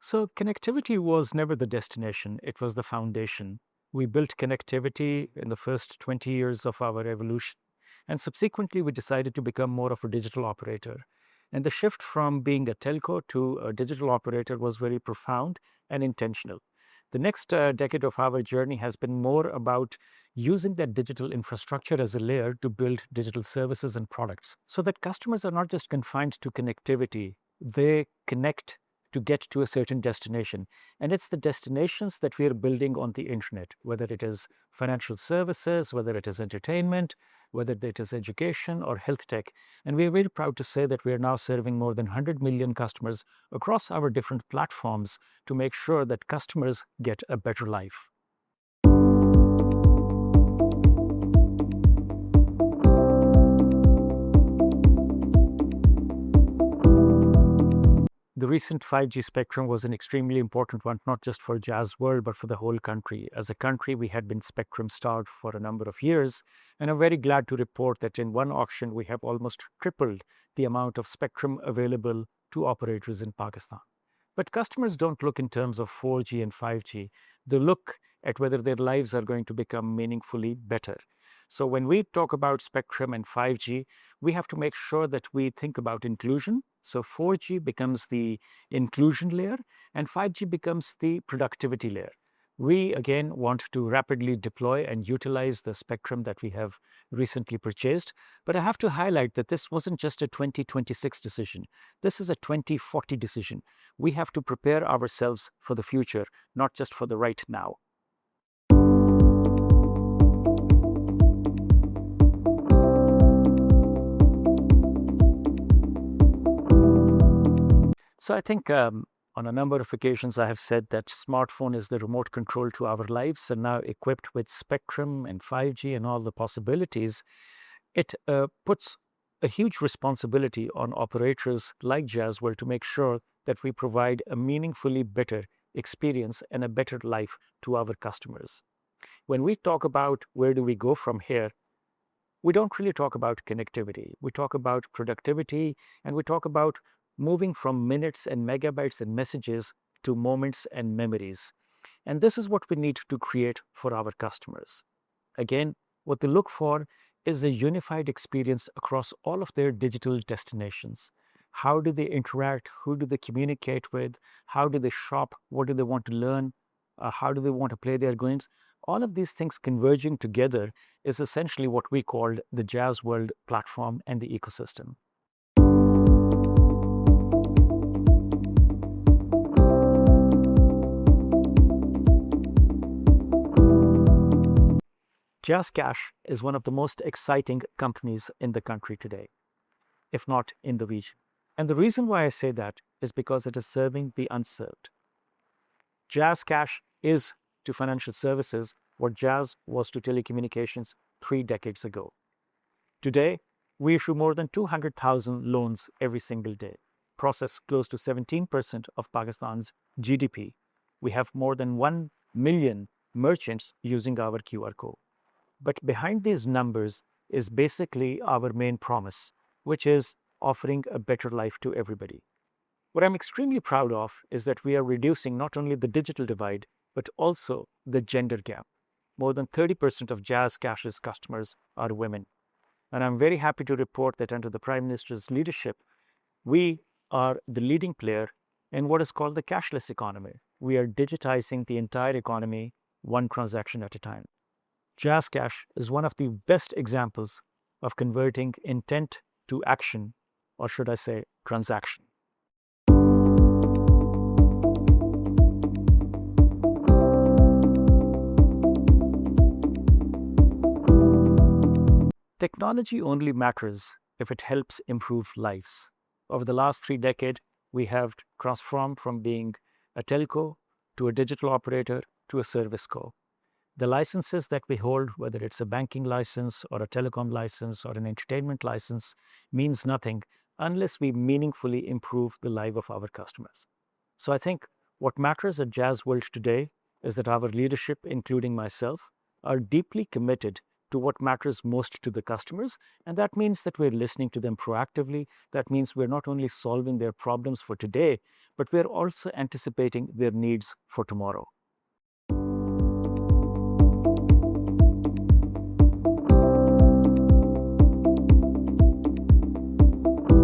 So, connectivity was never the destination, it was the foundation. We built connectivity in the first 20 years of our evolution, and subsequently, we decided to become more of a digital operator. And the shift from being a telco to a digital operator was very profound and intentional. The next decade of our journey has been more about using that digital infrastructure as a layer to build digital services and products so that customers are not just confined to connectivity, they connect to get to a certain destination. And it's the destinations that we are building on the internet, whether it is financial services, whether it is entertainment, whether it is education or health tech. And we are very proud to say that we are now serving more than 100 million customers across our different platforms to make sure that customers get a better life. The recent 5G spectrum was an extremely important one, not just for JazzWorld, but for the whole country. As a country, we had been spectrum starved for a number of years, and I'm very glad to report that in one auction, we have almost tripled the amount of spectrum available to operators in Pakistan. But customers don't look in terms of 4G and 5G. They look at whether their lives are going to become meaningfully better. So when we talk about spectrum and 5G, we have to make sure that we think about inclusion. So 4G becomes the inclusion layer and 5G becomes the productivity layer. We again want to rapidly deploy and utilize the spectrum that we have recently purchased. But I have to highlight that this wasn't just a 2026 decision. This is a 2040 decision. We have to prepare ourselves for the future, not just for the right now. So I think on a number of occasions I have said that smartphone is the remote control to our lives, and now equipped with spectrum and 5G and all the possibilities, it puts a huge responsibility on operators like JazzWorld to make sure that we provide a meaningfully better experience and a better life to our customers. When we talk about where do we go from here, we don't really talk about connectivity. We talk about productivity, and we talk about moving from minutes and megabytes and messages to moments and memories. And this is what we need to create for our customers. Again, what they look for is a unified experience across all of their digital destinations. How do they interact? Who do they communicate with? How do they shop? What do they want to learn? How do they want to play their games? All of these things converging together is essentially what we call the JazzWorld platform and the ecosystem. JazzCash is one of the most exciting companies in the country today, if not in the region. And the reason why I say that is because it is serving the unserved. JazzCash is to financial services what Jazz was to telecommunications 3 decades ago. Today, we issue more than 200,000 loans every single day, process close to 17% of Pakistan's GDP. We have more than 1 million merchants using our QR code. But behind these numbers is basically our main promise, which is offering a better life to everybody. What I'm extremely proud of is that we are reducing not only the digital divide, but also the gender gap. More than 30% of JazzCash's customers are women. And I'm very happy to report that under the Prime Minister's leadership, we are the leading player in what is called the cashless economy. We are digitizing the entire economy one transaction at a time. JazzCash is one of the best examples of converting intent to action, or should I say, transaction. Technology only matters if it helps improve lives. Over the last 3 decades, we have transformed from being a telco to a digital operator to a ServiceCo. The licenses that we hold, whether it's a banking license or a telecom license or an entertainment license, means nothing unless we meaningfully improve the life of our customers. So I think what matters at JazzWorld today is that our leadership, including myself, are deeply committed to what matters most to the customers. And that means that we're listening to them proactively. That means we're not only solving their problems for today, but we're also anticipating their needs for tomorrow.